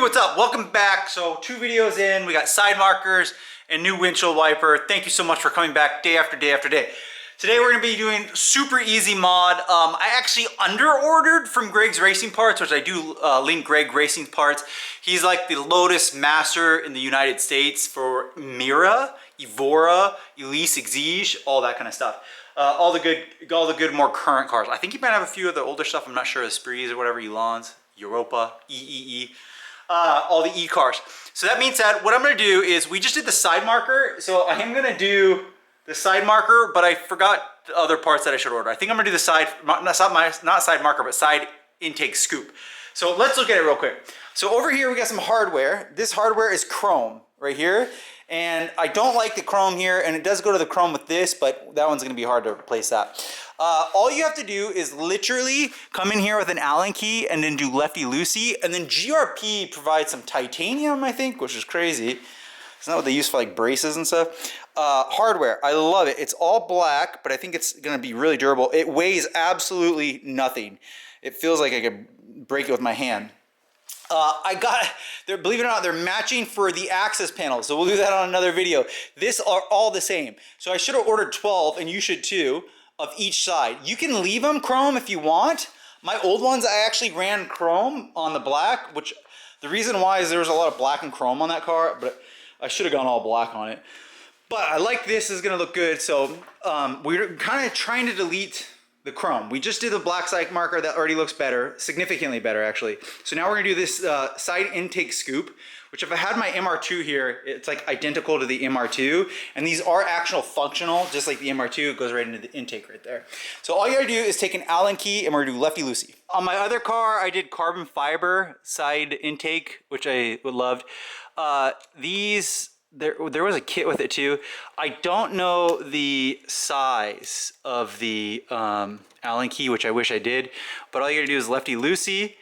what's up? Welcome back. So 2 videos in, we got side markers and new windshield wiper. Thank you so much for coming back day after day after day. Today we're gonna be doing super easy mod. I actually under-ordered from Greg's Racing Parts, which I do link Greg Racing Parts. He's like the LOTUS master in the United States for Mira, EVORA, ELISE, Exige, all that kind of stuff. All the good more current cars. I think he might have a few of the older stuff. I'm not sure, the Sprees or whatever, Elons, Europa, EEE. All the E cars. So that means that what I'm gonna do is, we just did the side marker, so I am gonna do the side marker, but I forgot the other parts that I should order. I think I'm gonna do the side, not side marker, but side intake scoop. So let's look at it real quick. So over here we got some hardware. This hardware is chrome right here, and I don't like the chrome here, and it does go to the chrome with this, but that one's gonna be hard to replace that. All you have to do is literally come in here with an Allen key and then do lefty-loosey, and then GRP provides some titanium, I think, which is crazy. It's not what they use for like braces and stuff. Hardware, I love it. It's all black, but I think it's gonna be really durable. It weighs absolutely nothing. It feels like I could break it with my hand. Believe it or not, they're matching for the access panel, so we'll do that on another video. These are all the same. So I should have ordered 12, and you should too, of each side. You can leave them chrome if you want. My old ones, I actually ran chrome on the black, which the reason why is there was a lot of black and chrome on that car, but I should have gone all black on it. But I like this, is gonna look good. So we're kind of trying to delete the chrome. We just did the black side marker that already looks better, significantly better actually. So now we're gonna do this side intake scoop, which if I had my MR2 here, it's like identical to the MR2, and these are actual functional, just like the MR2, it goes right into the intake right there. So all you gotta do is take an Allen key, and we're gonna do lefty-loosey. On my other car, I did carbon fiber side intake, which I loved. There was a kit with it too. I don't know the size of the Allen key, which I wish I did, but all you gotta do is lefty-loosey,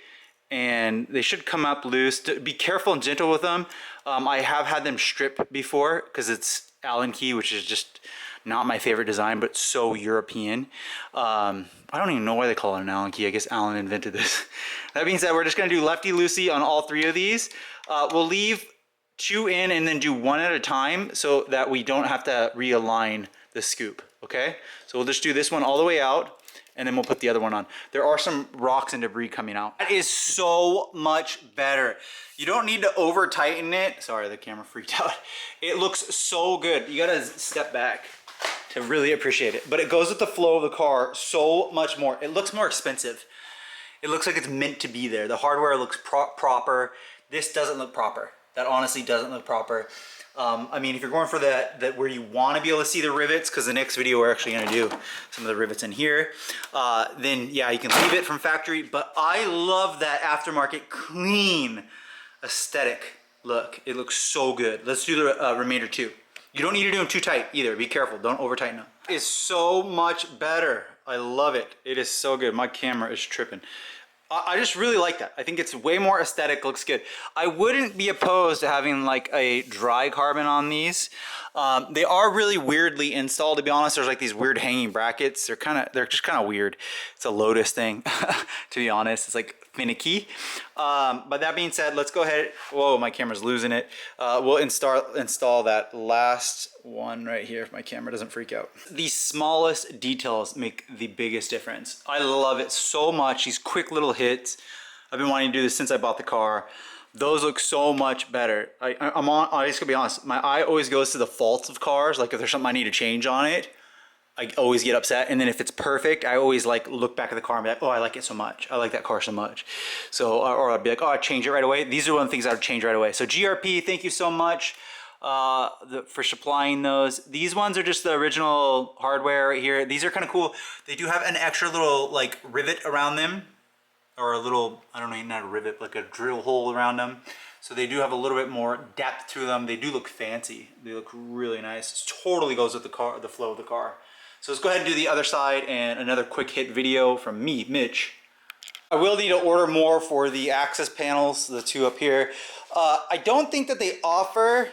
and they should come up loose. Be careful and gentle with them. I have had them strip before because it's Allen key, which is just not my favorite design, but so European. I don't even know why they call it an Allen key. I guess Allen invented this. That being said, we're just gonna do lefty-loosey on all 3 of these. We'll leave 2 in and then do 1 at a time so that we don't have to realign the scoop, okay? So we'll just do this one all the way out, and then we'll put the other one on. There are some rocks and debris coming out. That is so much better. You don't need to over tighten it. Sorry, the camera freaked out. It looks so good. You gotta step back to really appreciate it. But it goes with the flow of the car so much more. It looks more expensive. It looks like it's meant to be there. The hardware looks proper. This doesn't look proper. That honestly doesn't look proper. I mean, if you're going for that where you want to be able to see the rivets, because the next video we're actually going to do some of the rivets in here, then yeah, you can leave it from factory. But I love that aftermarket clean aesthetic look. It looks so good. Let's do the remainder 2. You don't need to do them too tight either. Be careful. Don't over tighten them. It's so much better. I love it. It is so good. My camera is tripping. I just really like that. I think it's way more aesthetic, looks good. I wouldn't be opposed to having like a dry carbon on these. They are really weirdly installed, to be honest. There's like these weird hanging brackets. They're just kind of weird. It's a LOTUS thing, to be honest. It's like finicky. But that being said, let's go ahead. Whoa, my camera's losing it. We'll install that last one right here if my camera doesn't freak out. The smallest details make the biggest difference. I love it so much. These quick little hits. I've been wanting to do this since I bought the car. Those look so much better. I'm just gonna be honest. My eye always goes to the faults of cars. Like if there's something I need to change on it, I always get upset. And then if it's perfect, I always like look back at the car and be like, oh, I like it so much. I like that car so much. So, or I'd be like, oh, I'd change it right away. These are one of the things I would change right away. So GRP, thank you so much for supplying those. These ones are just the original hardware right here. These are kind of cool. They do have an extra little like rivet around them, or a little, I don't know, not a rivet, like a drill hole around them. So they do have a little bit more depth to them. They do look fancy. They look really nice. It totally goes with the car, the flow of the car. So let's go ahead and do the other side and another quick hit video from me, Mitch. I will need to order more for the access panels, the 2 up here. I don't think that they offer,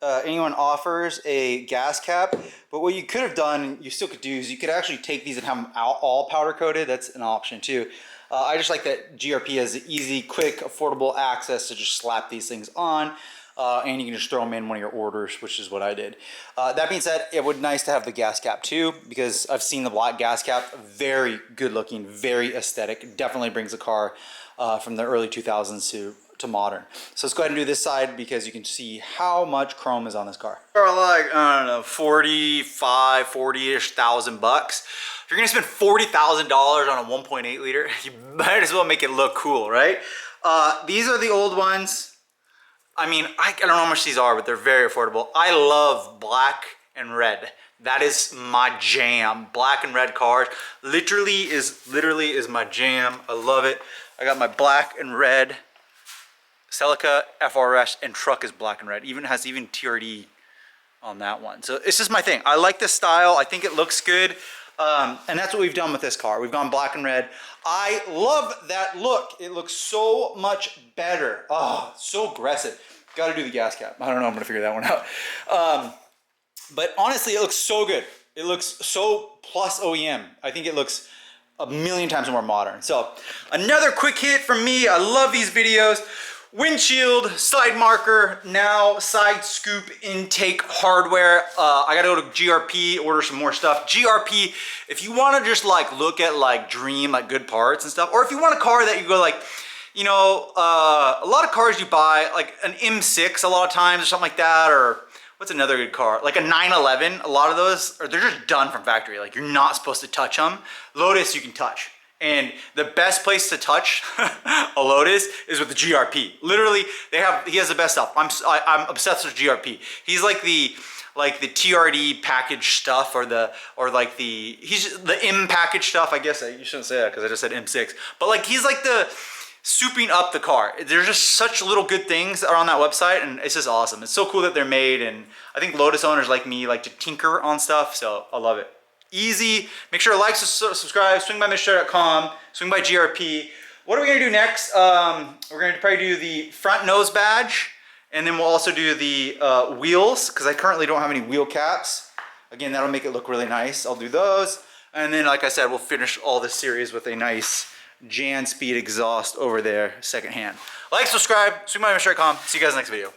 anyone offers a gas cap, but what you could have done, you still could do, is you could actually take these and have them all powder coated. That's an option too. I just like that GRP has easy, quick, affordable access to just slap these things on. And you can just throw them in one of your orders, which is what I did. That being said, it would be nice to have the gas cap too, because I've seen the black gas cap, very good looking, very aesthetic. Definitely brings the car from the early 2000s to modern. So let's go ahead and do this side because you can see how much chrome is on this car. For like, I don't know, 45, 40-ish thousand bucks. If you're gonna spend $40,000 on a 1.8 liter, you might as well make it look cool, right? These are the old ones. I mean, I don't know how much these are, but they're very affordable. I love black and red. That is my jam. Black and red cars literally is my jam. I love it. I got my black and red Celica FRS, and truck is black and red. Has TRD on that one. So it's just my thing. I like this style. I think it looks good. And that's what we've done with this car. We've gone black and red. I love that look. It looks so much better. Oh, so aggressive. Got to do the gas cap. I don't know. I'm going to figure that one out. But honestly, it looks so good. It looks so plus OEM. I think it looks a million times more modern. So another quick hit from me. I love these videos. Windshield, side marker, now side scoop intake hardware. I gotta go to GRP, order some more stuff. GRP, if you wanna just like look at like dream, like good parts and stuff, or if you want a car that you go like, you know, a lot of cars you buy, like an M6 a lot of times or something like that, or what's another good car? Like a 911, a lot of those, or they're just done from factory. Like you're not supposed to touch them. Lotus you can touch. And the best place to touch a Lotus is with the GRP. Literally, he has the best stuff. I'm obsessed with GRP. He's like the TRD package stuff, or the M package stuff. I guess you shouldn't say that because I just said M6. But like he's like the souping up the car. There's just such little good things that are on that website, and it's just awesome. It's so cool that they're made, and I think Lotus owners like me like to tinker on stuff, so I love it. Easy. Make sure to like, subscribe, swing by MITSUBISHI.com, swing by GRP. What are we gonna do next? We're gonna probably do the front nose badge, and then we'll also do the wheels, because I currently don't have any wheel caps. Again, that'll make it look really nice. I'll do those. And then, like I said, we'll finish all this series with a nice Jan Speed exhaust over there, secondhand. Like, subscribe, swing by MITSUBISHI.com. See you guys next video.